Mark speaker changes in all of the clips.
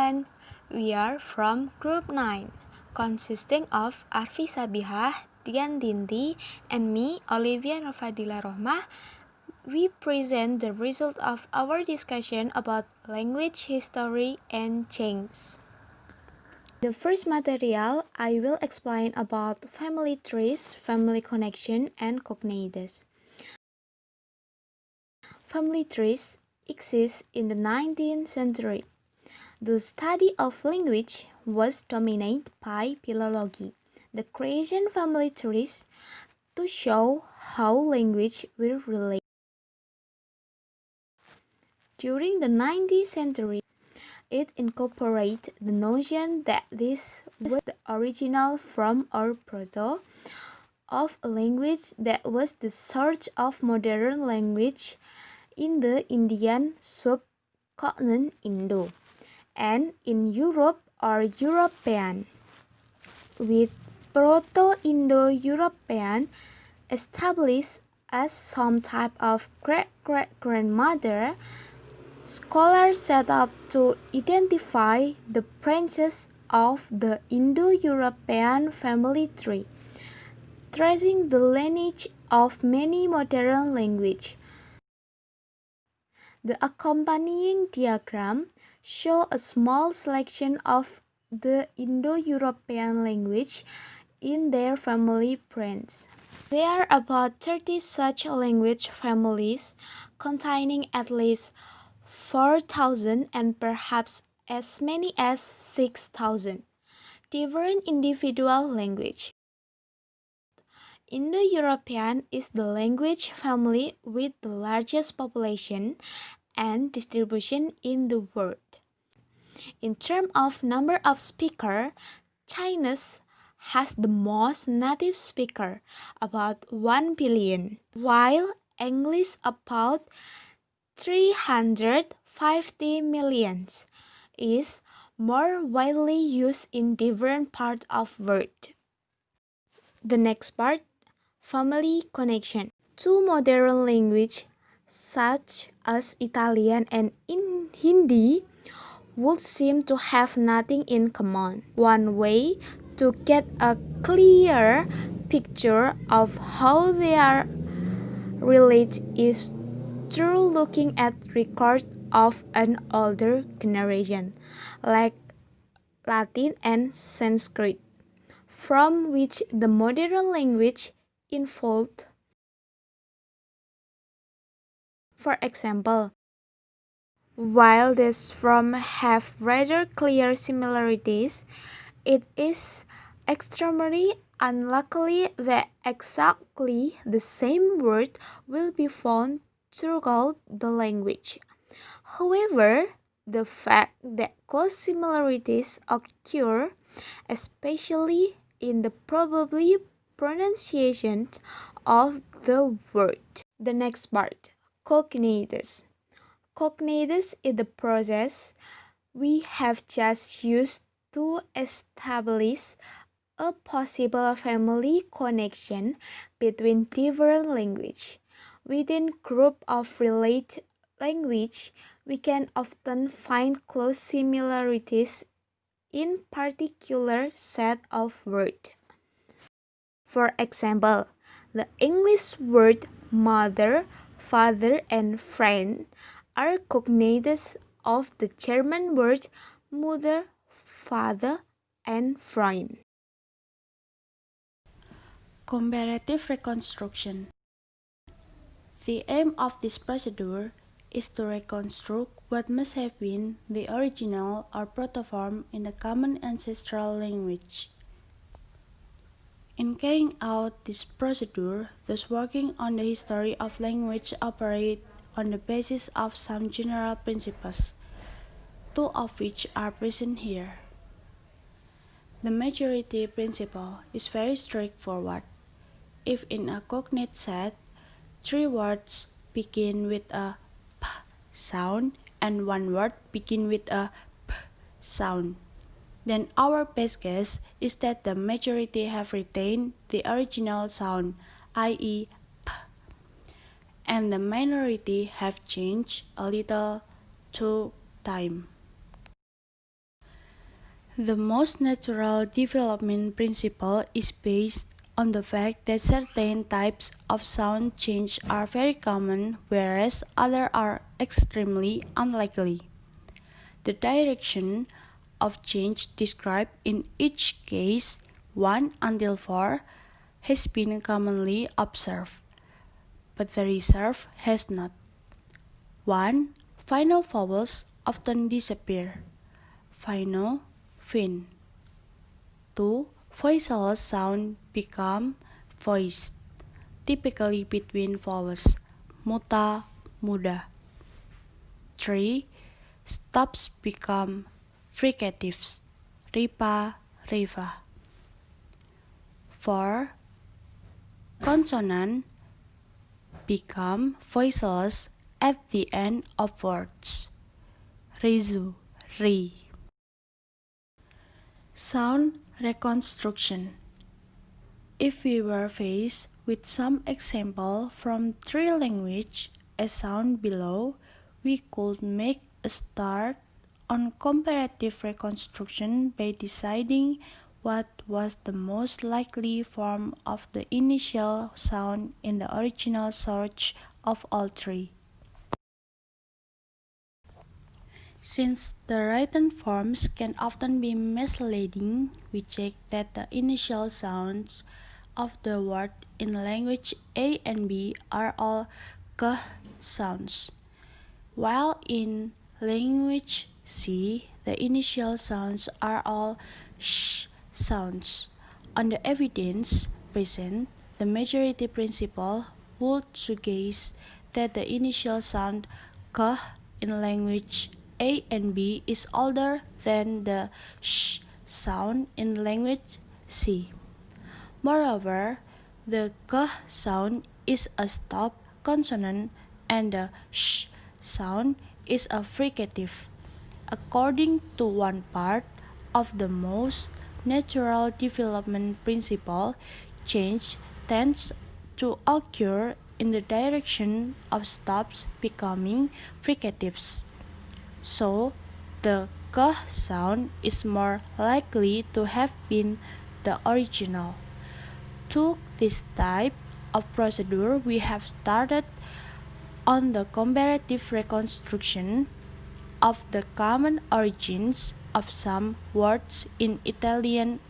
Speaker 1: everyone, we are from Group 9, consisting of Arfi Sabihah, Dian Dinti, and me, Olivia Nur F.R. We present the result of our discussion about language history and change. The first material, I will explain about family trees, family connection, and cognates. Family trees exist in the 19th century. The study of language was dominated by philology, the creation family trees, to show how language will relate. During the 19th century, it incorporated the notion that this was the original form or proto of a language that was the source of modern language in the Indian subcontinent Indo, and in Europe or European, with Proto-Indo-European established as some type of great-great-grandmother. Scholars set up to identify the branches of the Indo-European family tree, tracing the lineage of many modern languages. The accompanying diagram shows a small selection of the Indo-European language in their family branches. There are about 30 such language families containing at least 4,000 and perhaps as many as 6,000 different individual languages. Indo-European is the language family with the largest population and distribution in the world. In terms of number of speakers, Chinese has the most native speakers, about 1 billion, while English about 350 million, is more widely used in different parts of the world. The next part, family connection. Two modern languages such as Italian and Hindi would seem to have nothing in common. One way to get a clear picture of how they are related is through looking at records of an older generation, like Latin and Sanskrit, from which the modern language evolved. For example, while these forms have rather clear similarities, it is extremely unlikely that exactly the same word will be found throughout the language. However, the fact that close similarities occur, especially in the probably pronunciation of the word. The next part, cognates. Cognates is the process we have just used to establish a possible family connection between different languages. Within group of related language, we can often find close similarities in particular set of words. For example, the English word mother, father, and friend are cognates of the German word mother, father, and friend.
Speaker 2: Comparative reconstruction. The aim of this procedure is to reconstruct what must have been the original or protoform in the common ancestral language. In carrying out this procedure, those working on the history of language operate on the basis of some general principles, two of which are present here. The majority principle is very straightforward. If in a cognate set, three words begin with a p sound and one word begin with a p sound, then our best guess is that the majority have retained the original sound, i.e. p, and the minority have changed a little through time. The most natural development principle is based on the fact that certain types of sound change are very common, whereas others are extremely unlikely. The direction of change described in each case, 1 until 4, has been commonly observed, but the reserve has not. 1. Final vowels often disappear. Final, fin. 2. Voicel sound become voiced, typically between vowels, muta, muda. 3. Stops become fricatives, ripa, riva. 4. Consonant become voiceless at the end of words, rizu, ri. Sound reconstruction. If we were faced with some example from three languages as sound below, we could make a start on comparative reconstruction by deciding what was the most likely form of the initial sound in the original source of all three. Since the written forms can often be misleading, we check that the initial sounds of the word in language A and B are all k sounds, while in language C, the initial sounds are all sh sounds. On the evidence present, the majority principle would suggest that the initial sound k in language A and B is older than the sh sound in language C. Moreover, the k sound is a stop consonant and the sh sound is a fricative. According to one part of the most natural development principle, change tends to occur in the direction of stops becoming fricatives. So, the k sound is more likely to have been the original. To this type of procedure, we have started on the comparative reconstruction of the common origins of some words in Italian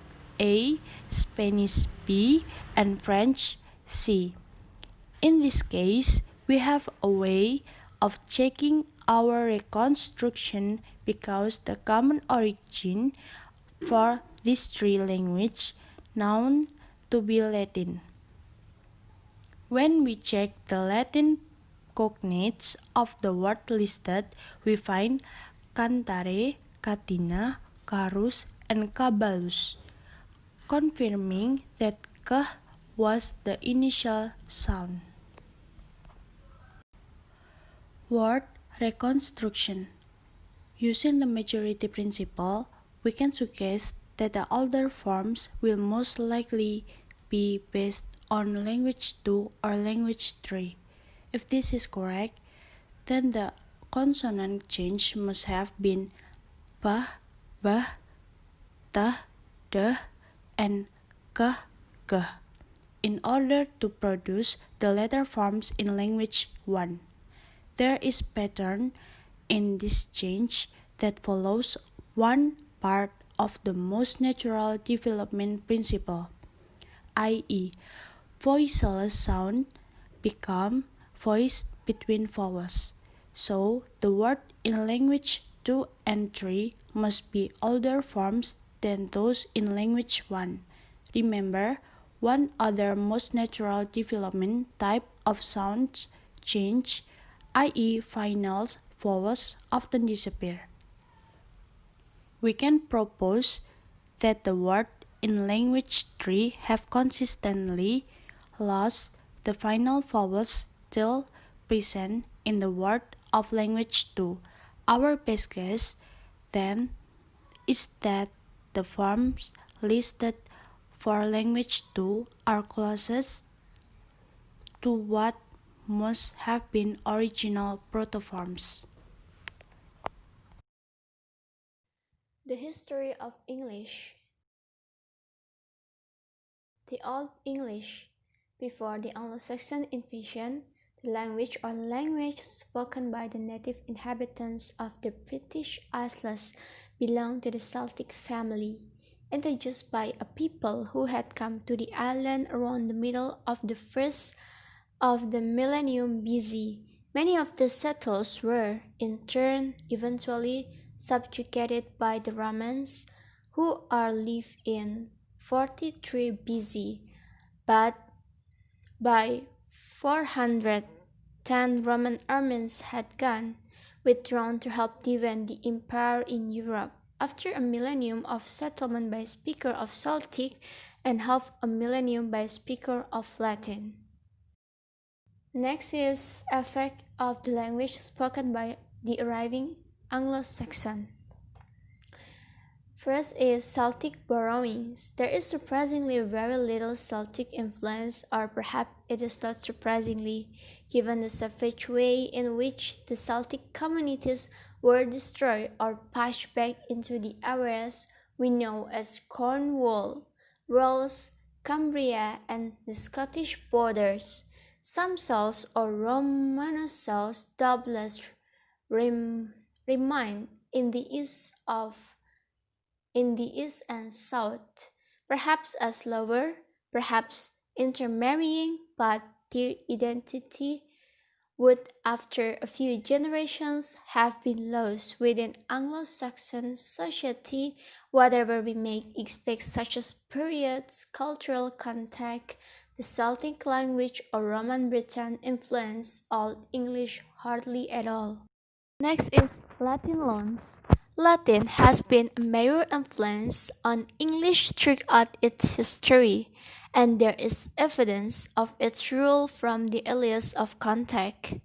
Speaker 2: A, Spanish B, and French C. In this case, we have a way of checking our reconstruction because the common origin for these three languages known to be Latin. When we check the Latin cognates of the word listed, we find cantare, catina, carus, and caballus, confirming that k was the initial sound. Word reconstruction. Using the majority principle, we can suggest that the older forms will most likely be based on language 2 or language 3. If this is correct, then the consonant change must have been pa, ba, ta, de, and ka, ge, in order to produce the later forms in language 1. There is pattern in this change that follows one part of the most natural development principle, i.e., voiceless sound become voiced between vowels. So, the word in language 2 and 3 must be older forms than those in language 1. Remember, one other most natural development type of sound change, i.e., final vowels, often disappear. We can propose that the word in language 3 have consistently lost the final vowels still present in the word of language 2. Our best guess, then, is that the forms listed for language 2 are closest to what must have been original protoforms.
Speaker 1: The history of English. The Old English. Before the Anglo-Saxon invasion, the language spoken by the native inhabitants of the British Isles belonged to the Celtic family, introduced by a people who had come to the island around the middle of the first of the millennium BC. Many of the settlers were, in turn, eventually subjugated by the Romans, who are lived in 43 BC, but by 410 Roman armies had withdrawn to help defend the empire in Europe. After a millennium of settlement by speaker of Celtic and half a millennium by speaker of Latin. Next is effect of the language spoken by the arriving Anglo-Saxon. First is Celtic borrowings. There is surprisingly very little Celtic influence, or perhaps it is not surprisingly, given the savage way in which the Celtic communities were destroyed or pushed back into the areas we know as Cornwall, Wales, Cumbria, and the Scottish borders. Some cells or Romanous cells doubtless remain in the east and south, perhaps as lower, perhaps intermarrying, but their identity would after a few generations have been lost within Anglo-Saxon society, whatever we may expect such as periods, cultural contact, the Celtic language or Roman Britain influence Old English hardly at all. Next is Latin loans. Latin has been a major influence on English throughout its history, and there is evidence of its role from the earliest of contact.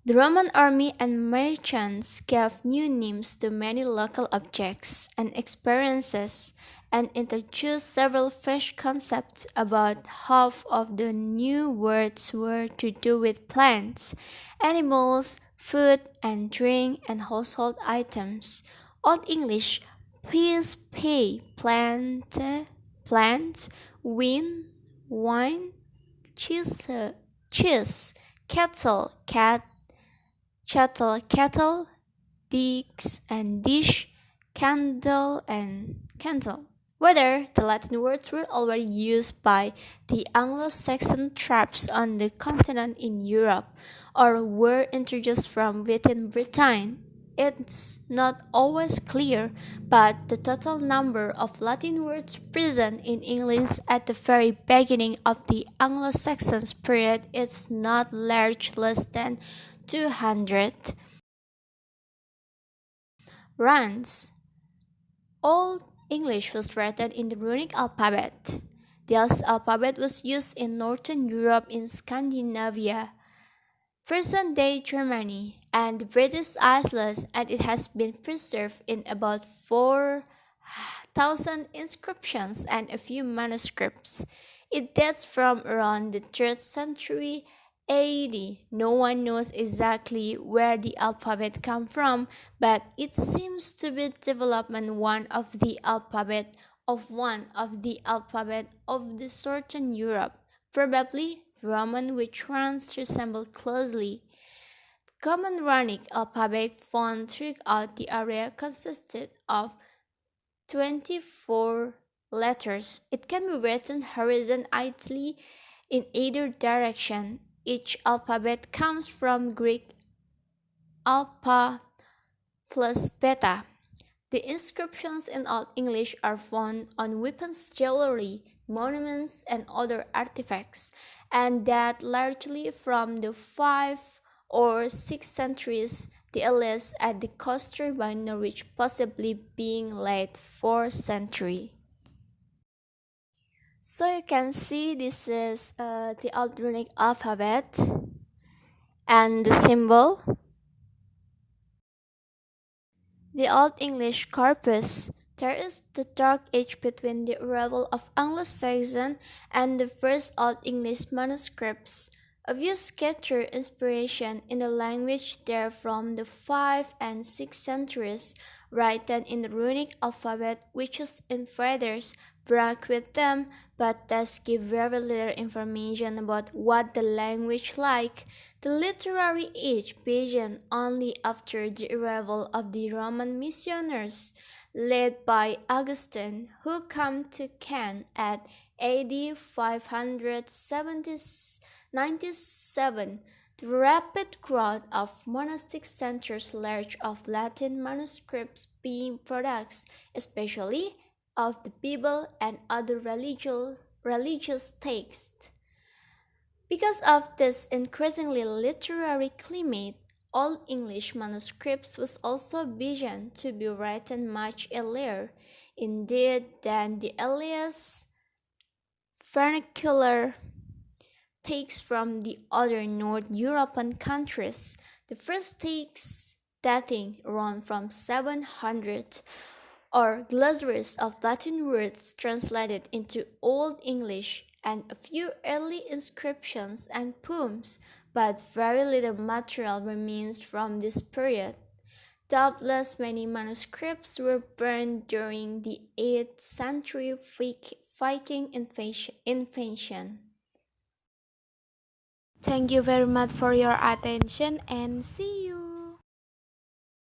Speaker 1: The Roman army and merchants gave new names to many local objects and experiences and introduced several fresh concepts. About half of the new words were to do with plants, animals, food and drink and household items. Old English peace, pay, plant, wine, wine, cheese, kettle, cat, chattel, kettle, dish and dish, candle and candle. Whether the Latin words were already used by the Anglo-Saxon tribes on the continent in Europe or were introduced from within Britain, it's not always clear, but the total number of Latin words present in English at the very beginning of the Anglo-Saxon period is not large, less than 200. Runs. Old English was written in the runic alphabet. This alphabet was used in Northern Europe, in Scandinavia, present-day Germany, and the British Isles, and it has been preserved in about 4,000 inscriptions and a few manuscripts. It dates from around the 3rd century AD. No one knows exactly where the alphabet came from, but it seems to be development one of the alphabet of the Southern Europe, probably Roman, which runs resemble closely. Common runic alphabet found throughout the area consisted of 24 letters. It can be written horizontally in either direction. Each alphabet comes from Greek alpha plus beta. The inscriptions in Old English are found on weapons, jewelry, monuments, and other artifacts, and that largely from the 5th or 6th centuries, the earliest at the coast by Norwich, possibly being late 4th century. So you can see this is the Old Runic alphabet and the symbol. The Old English corpus. There is the dark age between the arrival of Anglo-Saxon and the first Old English manuscripts. Obvious scatter inspiration in the language there from the 5th and 6th centuries. written in the runic alphabet, which is in feathers, brack with them, but thus give very little information about what the language like. The literary age began only after the arrival of the Roman missionaries, led by Augustine, who came to Caen at AD 597. The rapid growth of monastic centers led of Latin manuscripts being products, especially of the Bible and other religious texts. Because of this increasingly literary climate, Old English manuscripts was also begun to be written much earlier, indeed, than the earliest vernacular texts from the other North European countries. The first texts dating around from 700 or glossaries of Latin words translated into Old English and a few early inscriptions and poems, but very little material remains from this period. Doubtless many manuscripts were burned during the 8th century Viking invasion. Thank you very much for your attention and see you.